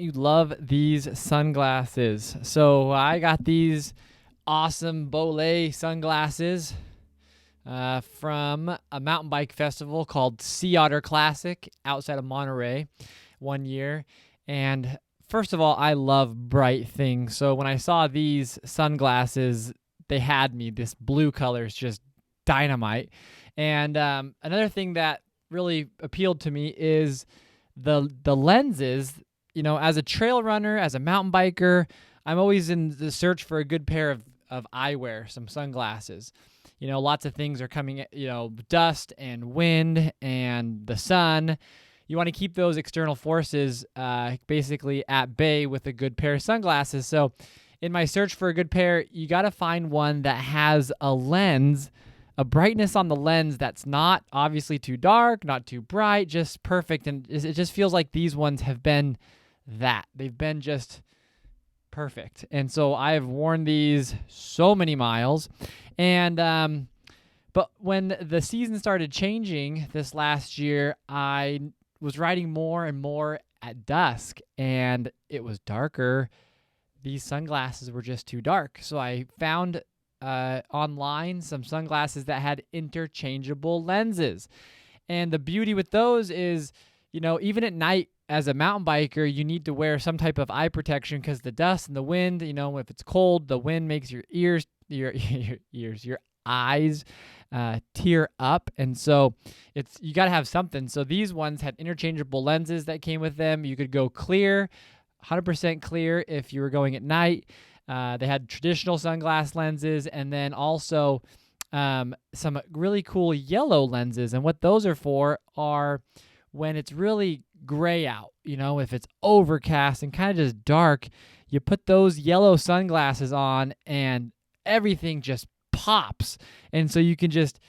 don't you love these sunglasses? So I got these awesome Bolay sunglasses from a mountain bike festival called Sea Otter Classic outside of Monterey one year. And first of all, I love bright things. So when I saw these sunglasses, they had me. This blue color is just dynamite. And another thing that really appealed to me is the lenses. You know, as a trail runner, as a mountain biker, I'm always in the search for a good pair of eyewear, some sunglasses. You know, lots of things are coming, dust and wind and the sun. You want to keep those external forces basically at bay with a good pair of sunglasses. So in my search for a good pair, you got to find one that has a lens, a brightness on the lens that's not obviously too dark, not too bright, just perfect. And it just feels like these ones have been that. They've been just perfect. And so I have worn these so many miles. And but when the season started changing this last year, I was riding more and more at dusk, and it was darker. These sunglasses were just too dark. So I found online some sunglasses that had interchangeable lenses. And the beauty with those is, even at night as a mountain biker, you need to wear some type of eye protection because the dust and the wind, if it's cold, the wind makes your ears, your eyes tear up. And so you got to have something. So these ones had interchangeable lenses that came with them. You could go clear, 100% clear if you were going at night. They had traditional sunglass lenses, and then also some really cool yellow lenses. And what those are for are when it's really gray out, if it's overcast and kind of just dark, you put those yellow sunglasses on and everything just pops. And so you can just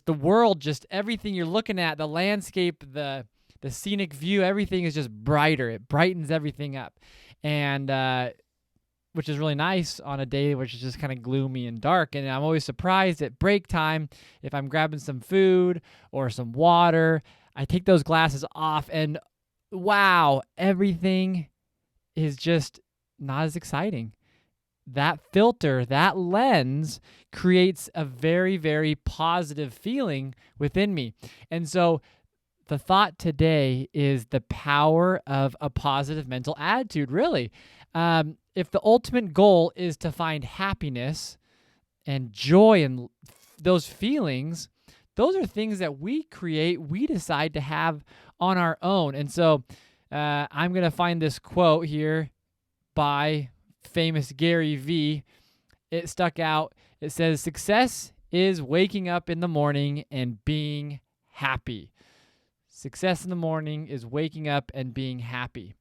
the world, just everything you're looking at, the landscape, the scenic view, everything is just brighter. It brightens everything up. And which is really nice on a day which is just kind of gloomy and dark. And I'm always surprised at break time if I'm grabbing some food or some water, I take those glasses off and wow, everything is just not as exciting. That filter, that lens creates a very, very positive feeling within me. And so the thought today is the power of a positive mental attitude, really. If the ultimate goal is to find happiness and joy and those feelings, those are things that we create, we decide to have on our own. And so I'm going to find this quote here by famous Gary Vee. It stuck out. It says, "Success is waking up in the morning and being happy." Success in the morning is waking up and being happy.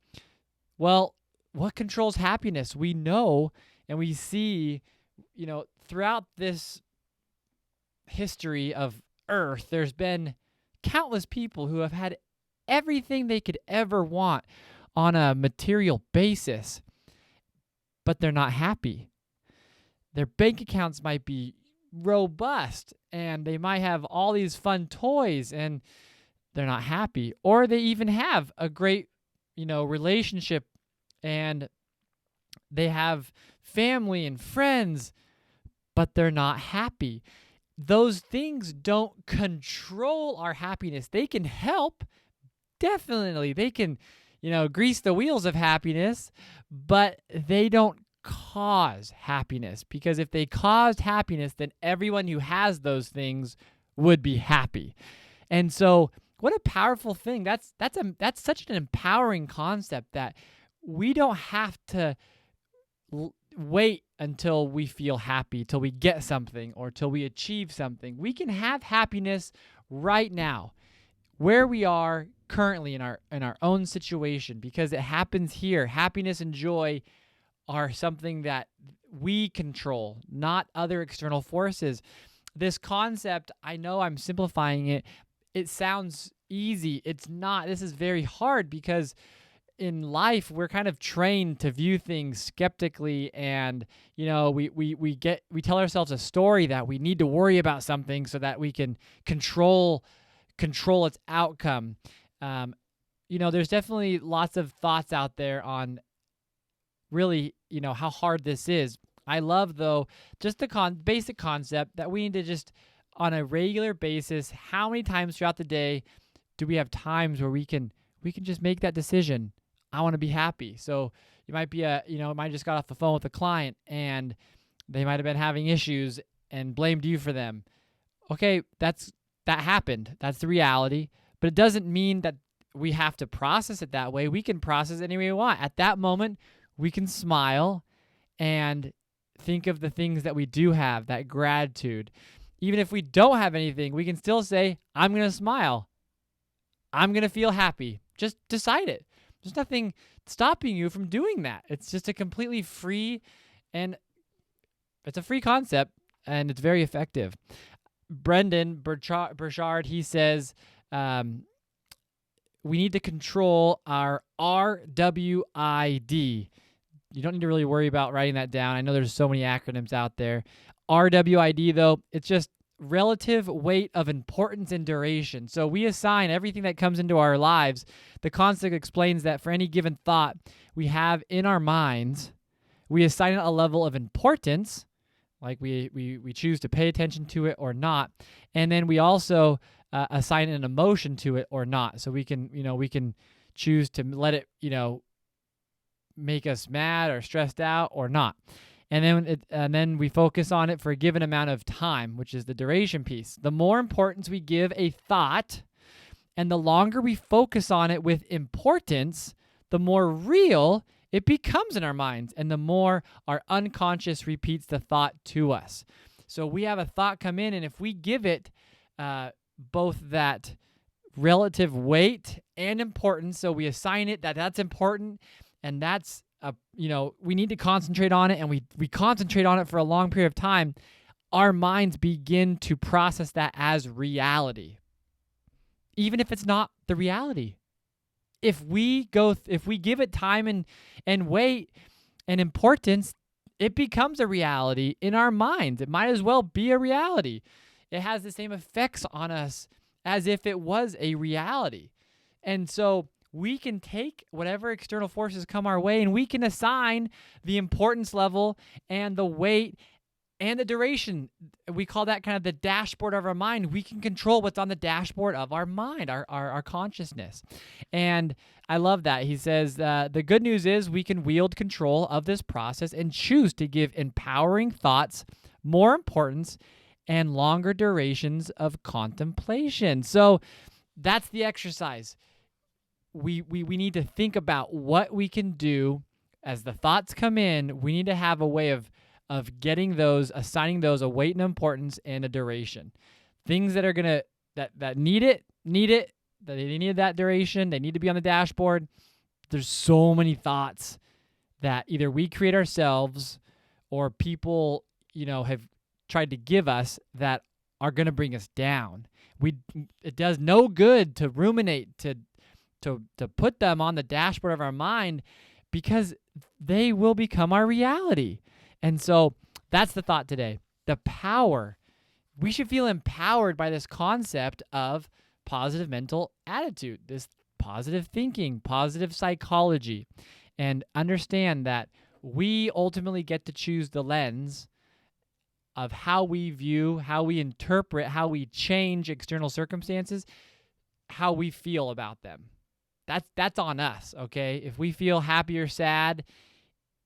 Well, what controls happiness? We know and we see, throughout this history of Earth, there's been countless people who have had everything they could ever want on a material basis, but they're not happy. Their bank accounts might be robust and they might have all these fun toys and they're not happy. Or they even have a great, relationship and they have family and friends, but they're not happy. Those things don't control our happiness. They can help, definitely. They can, grease the wheels of happiness, but they don't cause happiness. Because if they caused happiness, then everyone who has those things would be happy. And so, what a powerful thing. That's such an empowering concept that we don't have to wait until we feel happy, till we get something or till we achieve something. We can have happiness right now, where we are currently in our own situation, because it happens here. Happiness and joy are something that we control, not other external forces. This concept, I know I'm simplifying it. It sounds easy. It's not. This is very hard because in life we're kind of trained to view things skeptically, and we tell ourselves a story that we need to worry about something so that we can control its outcome. there's definitely lots of thoughts out there on really, how hard this is. I love, though, just the basic concept that we need to just, on a regular basis, how many times throughout the day do we have times where we can just make that decision? I want to be happy. So you might be might just got off the phone with a client and they might have been having issues and blamed you for them. Okay, that happened. That's the reality. But it doesn't mean that we have to process it that way. We can process it any way we want. At that moment, we can smile and think of the things that we do have, that gratitude. Even if we don't have anything, we can still say, I'm going to smile. I'm going to feel happy. Just decide it. There's nothing stopping you from doing that. It's just a completely free, and it's a free concept, and it's very effective. Brendan Burchard, he says, we need to control our RWID. You don't need to really worry about writing that down. I know there's so many acronyms out there. RWID, though, it's just relative weight of importance and duration. So we assign everything that comes into our lives. The concept explains that for any given thought we have in our minds, we assign it a level of importance, like we choose to pay attention to it or not, and then we also assign an emotion to it or not. So we can choose to let it make us mad or stressed out or not. And then we focus on it for a given amount of time, which is the duration piece. The more importance we give a thought and the longer we focus on it with importance, the more real it becomes in our minds and the more our unconscious repeats the thought to us. So we have a thought come in, and if we give it both that relative weight and importance, so we assign it that's important, and that's we need to concentrate on it, and we concentrate on it for a long period of time, our minds begin to process that as reality, even if it's not the reality. If we give it time and weight and importance, it becomes a reality in our minds. It might as well be a reality. It has the same effects on us as if it was a reality. And so we can take whatever external forces come our way, and we can assign the importance level and the weight and the duration. We call that kind of the dashboard of our mind. We can control what's on the dashboard of our mind, our consciousness. And I love that. He says, the good news is we can wield control of this process and choose to give empowering thoughts more importance and longer durations of contemplation. So that's the exercise. We need to think about what we can do as the thoughts come in. We need to have a way of getting those, assigning those a weight and importance and a duration. Things that are gonna that need it, that they need that duration, they need to be on the dashboard. There's so many thoughts that either we create ourselves or people, have tried to give us that are gonna bring us down. It does no good to ruminate, to put them on the dashboard of our mind, because they will become our reality. And so that's the thought today. The power. We should feel empowered by this concept of positive mental attitude, this positive thinking, positive psychology, and understand that we ultimately get to choose the lens of how we view, how we interpret, how we change external circumstances, how we feel about them. That's on us, okay? If we feel happy or sad,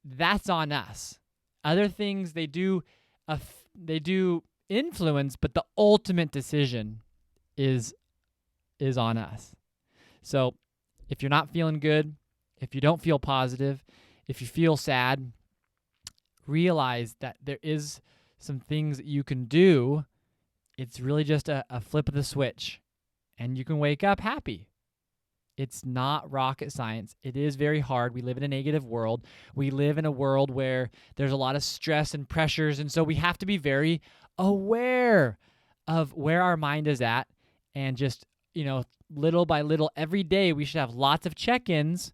that's on us. Other things they do influence, but the ultimate decision is on us. So if you're not feeling good, if you don't feel positive, if you feel sad, realize that there is some things that you can do. It's really just a flip of the switch, and you can wake up happy. It's not rocket science. It is very hard. We live in a negative world. We live in a world where there's a lot of stress and pressures, and so we have to be very aware of where our mind is at, and just, little by little, every day we should have lots of check-ins.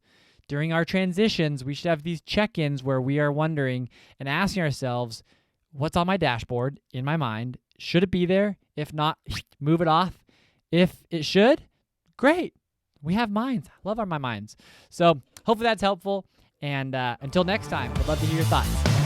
During our transitions, we should have these check-ins where we are wondering and asking ourselves, what's on my dashboard in my mind? Should it be there? If not, move it off. If it should, great. We have minds. I love my minds. So hopefully that's helpful. And until next time, I'd love to hear your thoughts.